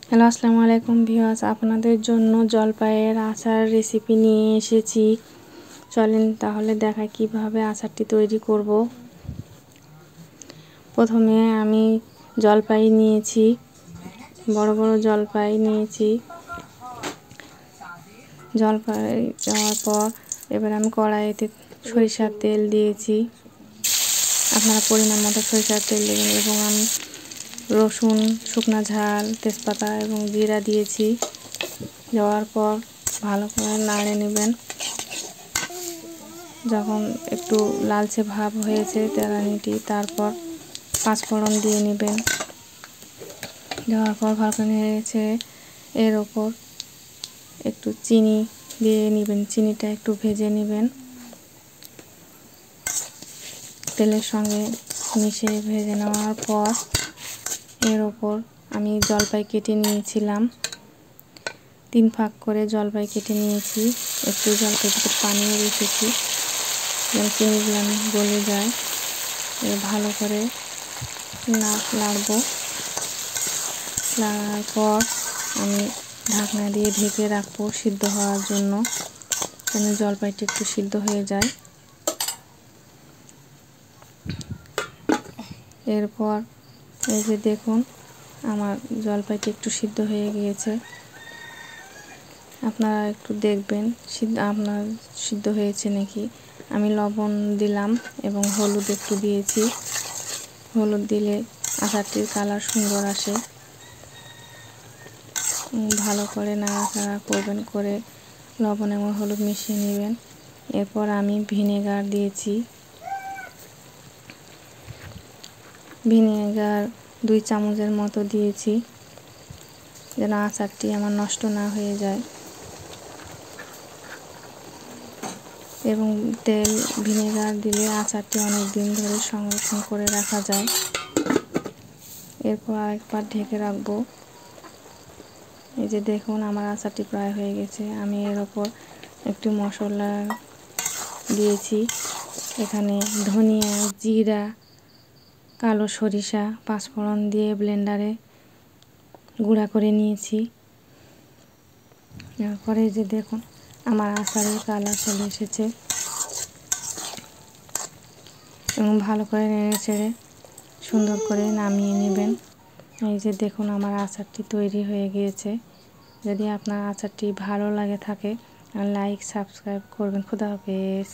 Hello, আসসালামু আলাইকুম viewers, আপনাদের জন্য জলপাইয়ের আচার রেসিপি নিয়ে এসেছি। চলেন তাহলে দেখা কিভাবে আচারটি তৈরি করব। প্রথমে আমি জলপাই নিয়েছি, বড় বড় জলপাই নিয়েছি। জলপাই দেওয়ার পর এবার আমি কড়াইতে সরিষার তেল দিয়েছি। আপনারা পরিমাণ মতো সরিষার তেল দেবেন এবং আমি রসুন, শুকনো ঝাল, তেজপাতা এবং জিরা দিয়েছি। দেওয়ার পর ভালো করে নাড়ে নেবেন। যখন একটু লালচে ভাব হয়েছে তেলানিটি, তারপর পাঁচফোড়ন দিয়ে নেবেন। দেওয়ার পর ভালো করে নেড়েছে এর ওপর একটু চিনি দিয়ে নেবেন। চিনিটা একটু ভেজে নেবেন, তেলের সঙ্গে মিশিয়ে ভেজে নেওয়ার পর এর ওপর আমি জলপাই কেটে নিয়েছিলাম, 3 ভাগ করে জলপাই কেটে নিয়েছি। একটু জলপাই থেকে পানিও রেখেছি যেন চিনিগুলো গলে যায়। ভালো করে নাড়বো। নাড়ার পর আমি ঢাকনা দিয়ে ঢেকে রাখবো সিদ্ধ হওয়ার জন্য, যেন জলপাইটি একটু সিদ্ধ হয়ে যায়। এরপর এই যে দেখুন, আমার জলপাইটি একটু সিদ্ধ হয়ে গিয়েছে। আপনারা একটু দেখবেন আপনার সিদ্ধ হয়েছে নাকি। আমি লবণ দিলাম এবং হলুদ একটু দিয়েছি। হলুদ দিলে আচারটির কালার সুন্দর আসে। ভালো করে নাড়াচাড়া করবেন, করে লবণ এবং হলুদ মিশিয়ে নেবেন। এরপর আমি ভিনেগার দিয়েছি। ভিনেগার 2 চামচের মতো দিয়েছি, যেন আচারটি আমার নষ্ট না হয়ে যায়। এবং ভিনেগার দিলে আচারটি অনেক দিন ধরে সংরক্ষণ করে রাখা যায়। এরপর আরেকবার ঢেকে রাখবো। এই যে দেখুন, আমার আচারটি প্রায় হয়ে গেছে। আমি এর ওপর একটু মশলা দিয়েছি। এখানে ধনিয়া, জিরা, কালো সরিষা, পাঁচফোড়ন দিয়ে ব্লেন্ডারে গুঁড়া করে নিয়েছি। এরপরে যে দেখুন, আমার আচারের কালার চলে এসেছে এবং ভালো করে নেড়ে চেড়ে সুন্দর করে নামিয়ে নেবেন। এই যে দেখুন, আমার আচারটি তৈরি হয়ে গিয়েছে। যদি আপনার আচারটি ভালো লাগে থাকে, লাইক সাবস্ক্রাইব করবেন। খুদা হাফেজ।